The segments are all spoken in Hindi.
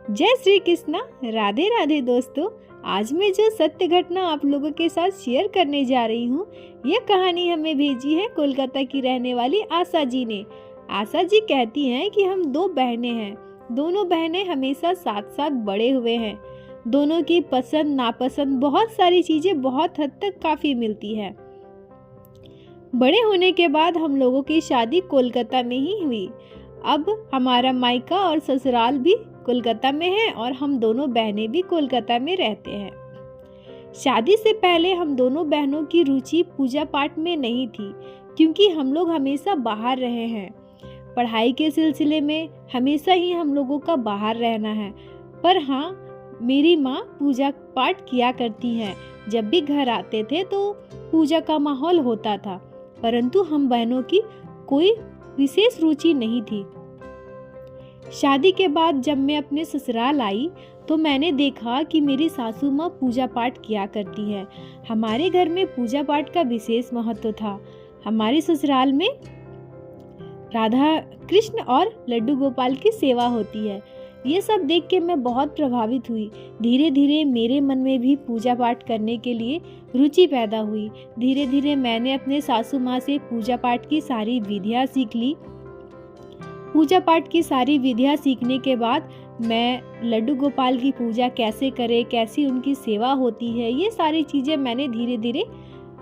जय श्री कृष्णा। राधे राधे दोस्तों। आज मैं जो सत्य घटना आप लोगों के साथ शेयर करने जा रही हूँ, यह कहानी हमें भेजी है कोलकाता की रहने वाली आशा जी ने। आशा जी कहती हैं कि हम दो बहनें हैं। दोनों बहनें हमेशा साथ साथ बड़े हुए हैं। दोनों की पसंद नापसंद बहुत सारी चीजें बहुत हद तक काफी मिलती है। बड़े होने के बाद हम लोगों की शादी कोलकाता में ही हुई। अब हमारा मायका और ससुराल भी कोलकाता में है और हम दोनों बहनें भी कोलकाता में रहते हैं। शादी से पहले हम दोनों बहनों की रुचि पूजा पाठ में नहीं थी, क्योंकि हम लोग हमेशा बाहर रहे हैं। पढ़ाई के सिलसिले में हमेशा ही हम लोगों का बाहर रहना है। पर हाँ, मेरी माँ पूजा पाठ किया करती हैं। जब भी घर आते थे तो पूजा का माहौल होता था, परंतु हम बहनों की कोई विशेष रुचि नहीं थी। शादी के बाद जब मैं अपने ससुराल आई तो मैंने देखा कि मेरी सासू माँ पूजा पाठ किया करती है। हमारे घर में पूजा पाठ का विशेष महत्व था। हमारे ससुराल में राधा कृष्ण और लड्डू गोपाल की सेवा होती है। ये सब देख के मैं बहुत प्रभावित हुई। धीरे धीरे मेरे मन में भी पूजा पाठ करने के लिए रुचि पैदा हुई। धीरे धीरे मैंने अपने सासू माँ से पूजा पाठ की सारी विधियाँ सीख ली। पूजा पाठ की सारी विधियाँ सीखने के बाद मैं लड्डू गोपाल की पूजा कैसे करें, कैसी उनकी सेवा होती है, ये सारी चीज़ें मैंने धीरे धीरे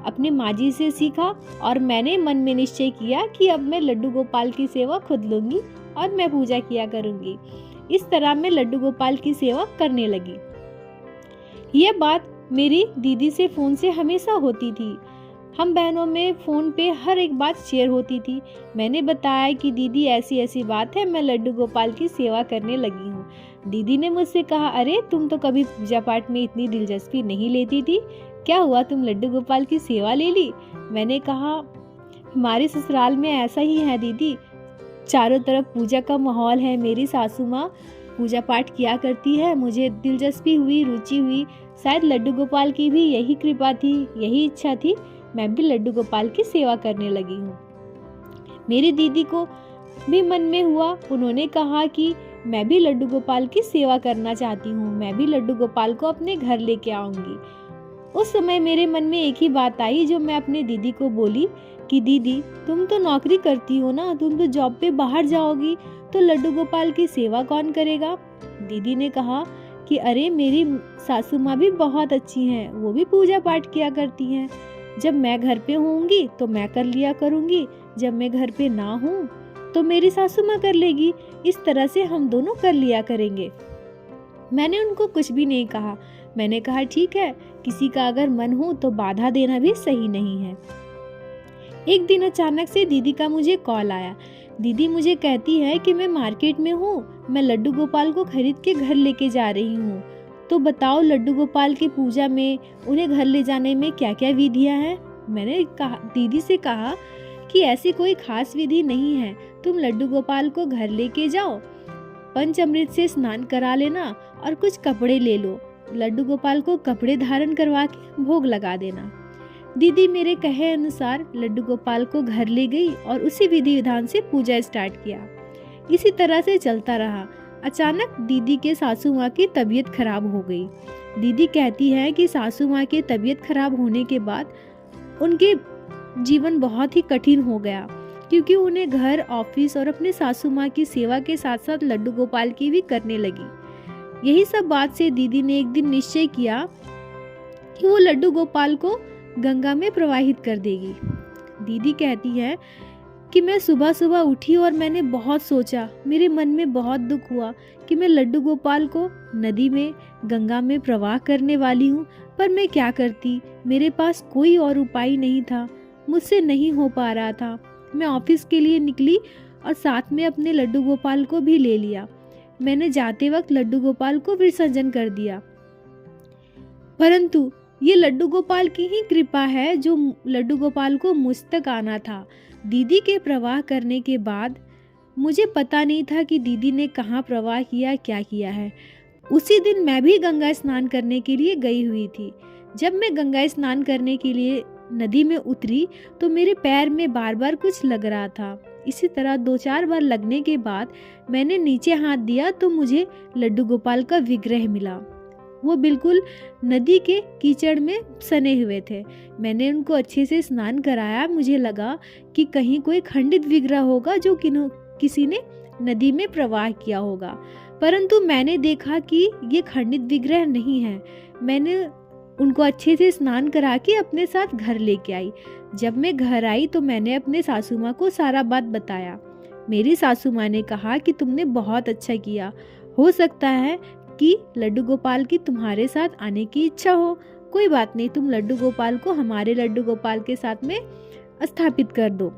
अपने माँ जी से सीखा और मैंने मन में निश्चय किया कि अब मैं लड्डू गोपाल की सेवा खुद लूँगी और मैं पूजा किया करूँगी। इस तरह मैं लड्डू गोपाल की सेवा करने लगी। यह बात मेरी दीदी से फ़ोन से हमेशा होती थी। हम बहनों में फ़ोन पे हर एक बात शेयर होती थी। मैंने बताया कि दीदी ऐसी ऐसी बात है, मैं लड्डू गोपाल की सेवा करने लगी हूँ। दीदी ने मुझसे कहा, अरे तुम तो कभी पूजा पाठ में इतनी दिलचस्पी नहीं लेती थी, क्या हुआ तुम लड्डू गोपाल की सेवा ले ली? मैंने कहा, हमारे ससुराल में ऐसा ही है दीदी, चारों तरफ पूजा का माहौल है। मेरी सासू माँ पूजा पाठ किया करती है, मुझे दिलचस्पी हुई, रुचि हुई। शायद लड्डू गोपाल की भी यही कृपा थी, यही इच्छा थी, मैं भी लड्डू गोपाल की सेवा करने लगी हूँ। मेरी दीदी को भी मन में हुआ। उन्होंने कहा कि मैं भी लड्डू गोपाल की सेवा करना चाहती हूँ, मैं भी लड्डू गोपाल को अपने घर लेके आऊँगी। उस समय मेरे मन में एक ही बात आई जो मैं अपने दीदी को बोली कि दीदी तुम तो नौकरी करती हो ना, तुम तो जॉब पे बाहर जाओगी, तो लड्डू गोपाल की सेवा कौन करेगा? दीदी ने कहा कि अरे मेरी सासू माँ भी बहुत अच्छी हैं, वो भी पूजा पाठ किया करती हैं। जब मैं घर पे होंगी तो मैं कर लिया करूँगी, जब मैं घर पे ना हूँ तो मेरी सासू माँ कर लेगी। इस तरह से हम दोनों कर लिया करेंगे। मैंने उनको कुछ भी नहीं कहा। मैंने कहा ठीक है, किसी का अगर मन हो तो बाधा देना भी सही नहीं है। एक दिन अचानक से दीदी का मुझे कॉल आया। दीदी मुझे कहती है कि मैं मार्केट में हूँ, मैं लड्डू गोपाल को खरीद के घर लेके जा रही हूँ, तो बताओ लड्डू गोपाल की पूजा में उन्हें घर ले जाने में क्या क्या विधियाँ हैं? मैंने दीदी से कहा कि ऐसी कोई खास विधि नहीं है, तुम लड्डू गोपाल को घर लेके जाओ, पंचामृत से स्नान करा लेना और कुछ कपड़े ले लो, लड्डू गोपाल को कपड़े धारण करवा के भोग लगा देना। दीदी मेरे कहे अनुसार लड्डू गोपाल को घर ले गई और उसी विधि विधान से पूजा स्टार्ट किया। इसी तरह से चलता रहा। अचानक दीदी के सासू माँ की तबीयत खराब हो गई। दीदी कहती है कि सासू माँ की तबीयत खराब होने के बाद उनके जीवन बहुत ही कठिन हो गया, क्योंकि उन्हें घर, ऑफिस और अपने सासू माँ की सेवा के साथ साथ लड्डू गोपाल की भी करने लगी। यही सब बात से दीदी ने एक दिन निश्चय किया कि वो लड्डू गोपाल को गंगा में प्रवाहित कर देगी। दीदी कहती है कि मैं सुबह सुबह उठी और मैंने बहुत सोचा, मेरे मन में बहुत दुख हुआ कि मैं लड्डू गोपाल को नदी में, गंगा में प्रवाह करने वाली हूँ, पर मैं क्या करती? मेरे पास कोई और उपाय नहीं था, मुझसे नहीं हो पा रहा था। मैं ऑफिस के लिए निकली और साथ में अपने लड्डू गोपाल को भी ले लिया। मैंने जाते वक्त लड्डू गोपाल को विसर्जन कर दिया, परंतु ये लड्डू गोपाल की ही कृपा है जो लड्डू गोपाल को मुझ तक आना था। दीदी के प्रवाह करने के बाद मुझे पता नहीं था कि दीदी ने कहाँ प्रवाह किया, क्या किया है। उसी दिन मैं भी गंगा स्नान करने के लिए गई हुई थी। जब मैं गंगा स्नान करने के लिए नदी में उतरी तो मेरे पैर में बार बार कुछ लग रहा था। इसी तरह 2-4 बार लगने के बाद मैंने नीचे हाथ दिया तो मुझे लड्डू गोपाल का विग्रह मिला। वो बिल्कुल नदी के कीचड़ में सने हुए थे। मैंने उनको अच्छे से स्नान कराया। मुझे लगा कि कहीं कोई खंडित विग्रह होगा जो किसी ने नदी में प्रवाह किया होगा, परंतु मैंने देखा कि ये खंडित विग्रह नहीं है। मैंने उनको अच्छे से स्नान करा के अपने साथ घर लेके आई। जब मैं घर आई तो मैंने अपने सासू माँ को सारा बात बताया। मेरी सासू माँ ने कहा कि तुमने बहुत अच्छा किया, हो सकता है कि लड्डू गोपाल की तुम्हारे साथ आने की इच्छा हो। कोई बात नहीं, तुम लड्डू गोपाल को हमारे लड्डू गोपाल के साथ में स्थापित कर दो।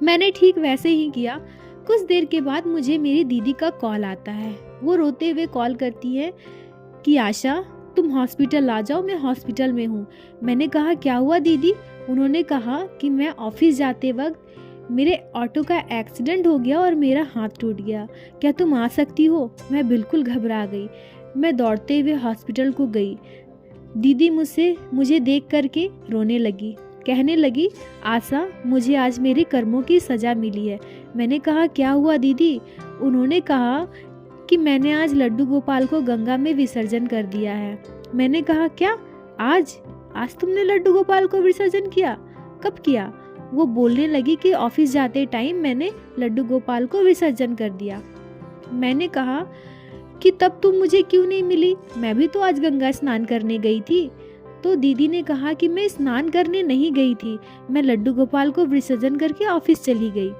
मैंने ठीक वैसे ही किया। कुछ देर के बाद मुझे मेरी दीदी का कॉल आता है। वो रोते हुए कॉल करती है कि आशा तुम हॉस्पिटल आ जाओ, मैं हॉस्पिटल में हूँ। मैंने कहा क्या हुआ दीदी? उन्होंने कहा कि मैं ऑफिस जाते वक्त मेरे ऑटो का एक्सीडेंट हो गया और मेरा हाथ टूट गया, क्या तुम आ सकती हो? मैं बिल्कुल घबरा गई। मैं दौड़ते हुए हॉस्पिटल को गई। दीदी मुझे देख करके रोने लगी, कहने लगी आशा मुझे आज मेरे कर्मों की सज़ा मिली है। मैंने कहा क्या हुआ दीदी? उन्होंने कहा कि मैंने आज लड्डू गोपाल को गंगा में विसर्जन कर दिया है। मैंने कहा क्या आज तुमने लड्डू गोपाल को विसर्जन किया? कब किया? वो बोलने लगी कि ऑफिस जाते टाइम मैंने लड्डू गोपाल को विसर्जन कर दिया। मैंने कहा कि तब तुम मुझे क्यों नहीं मिली? मैं भी तो आज गंगा स्नान करने गई थी। तो दीदी ने कहा कि मैं स्नान करने नहीं गई थी, मैं लड्डू गोपाल को विसर्जन करके ऑफिस चली गई।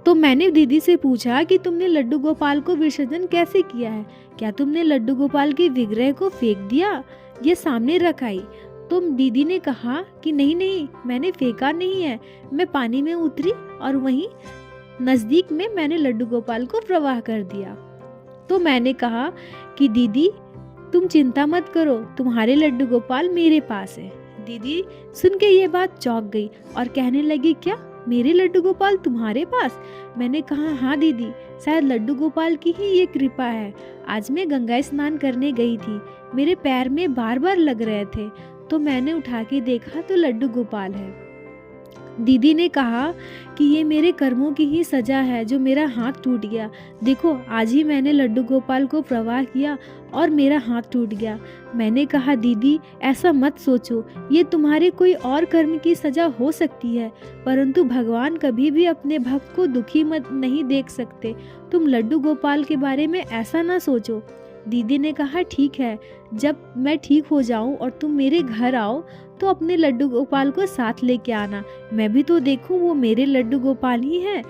तो मैंने दीदी से पूछा कि तुमने लड्डू गोपाल को विसर्जन कैसे किया है? क्या तुमने लड्डू गोपाल के विग्रह को फेंक दिया, ये सामने रखाई? तो दीदी ने कहा कि नहीं, मैंने फेंका नहीं है, मैं पानी में उतरी और वहीं नज़दीक में मैंने लड्डू गोपाल को प्रवाह कर दिया। तो मैंने कहा कि दीदी तुम चिंता मत करो, तुम्हारे लड्डू गोपाल मेरे पास है। दीदी सुन के ये बात चौंक गई और कहने लगी क्या मेरे लड्डू गोपाल तुम्हारे पास? मैंने कहा हाँ दीदी, शायद लड्डू गोपाल की ही ये कृपा है। आज मैं गंगा स्नान करने गई थी, मेरे पैर में बार बार लग रहे थे, तो मैंने उठा के देखा तो लड्डू गोपाल है। दीदी ने कहा कि ये मेरे कर्मों की ही सजा है जो मेरा हाथ टूट गया। देखो आज ही मैंने लड्डू गोपाल को प्रवाह किया और मेरा हाथ टूट गया। मैंने कहा दीदी ऐसा मत सोचो, ये तुम्हारे कोई और कर्म की सजा हो सकती है, परंतु भगवान कभी भी अपने भक्त को दुखी मत नहीं देख सकते। तुम लड्डू गोपाल के बारे में ऐसा ना सोचो। दीदी ने कहा ठीक है, जब मैं ठीक हो जाऊं और तुम मेरे घर आओ तो अपने लड्डू गोपाल को साथ लेके आना, मैं भी तो देखूं वो मेरे लड्डू गोपाल ही हैं।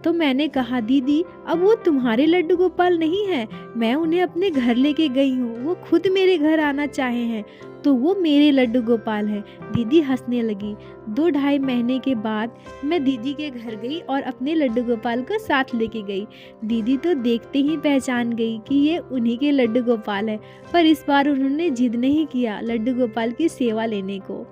तो मैंने कहा दीदी अब वो तुम्हारे लड्डू गोपाल नहीं है, मैं उन्हें अपने घर लेके गई हूँ, वो खुद मेरे घर आना चाहे हैं तो वो मेरे लड्डू गोपाल है। दीदी हंसने लगी। 2-2.5 महीने के बाद मैं दीदी के घर गई और अपने लड्डू गोपाल को साथ लेके गई। दीदी तो देखते ही पहचान गई कि ये उन्हीं के लड्डू गोपाल है, पर इस बार उन्होंने जिद नहीं किया लड्डू गोपाल की सेवा लेने को।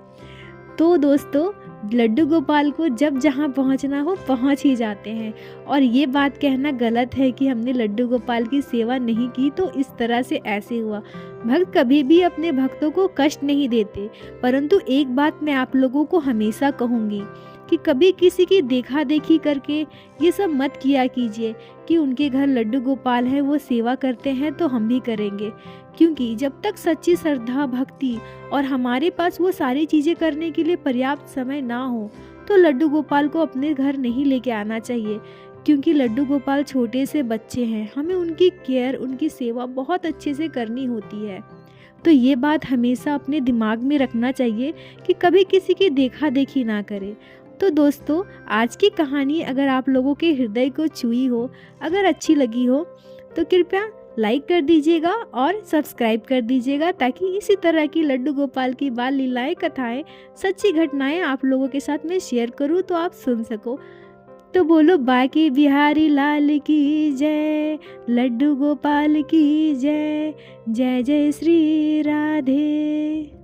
तो दोस्तों लड्डू गोपाल को जब जहाँ पहुँचना हो पहुँच ही जाते हैं, और ये बात कहना गलत है कि हमने लड्डू गोपाल की सेवा नहीं की तो इस तरह से ऐसे हुआ। भक्त कभी भी अपने भक्तों को कष्ट नहीं देते, परंतु एक बात मैं आप लोगों को हमेशा कहूँगी कि कभी किसी की देखा देखी करके ये सब मत किया कीजिए कि उनके घर लड्डू गोपाल है, वो सेवा करते हैं तो हम भी करेंगे, क्योंकि जब तक सच्ची श्रद्धा भक्ति और हमारे पास वो सारी चीज़ें करने के लिए पर्याप्त समय ना हो तो लड्डू गोपाल को अपने घर नहीं लेके आना चाहिए, क्योंकि लड्डू गोपाल छोटे से बच्चे हैं, हमें उनकी केयर उनकी सेवा बहुत अच्छे से करनी होती है। तो ये बात हमेशा अपने दिमाग में रखना चाहिए कि कभी किसी की देखा देखी ना करें। तो दोस्तों आज की कहानी अगर आप लोगों के हृदय को छुई हो, अगर अच्छी लगी हो तो कृपया लाइक कर दीजिएगा और सब्सक्राइब कर दीजिएगा, ताकि इसी तरह की लड्डू गोपाल की बाल लीलाएं कथाएं सच्ची घटनाएं आप लोगों के साथ में शेयर करूं तो आप सुन सको। तो बोलो बाकी बिहारी लाल की जय, लड्डू गोपाल की जय, जय जय श्री राधे।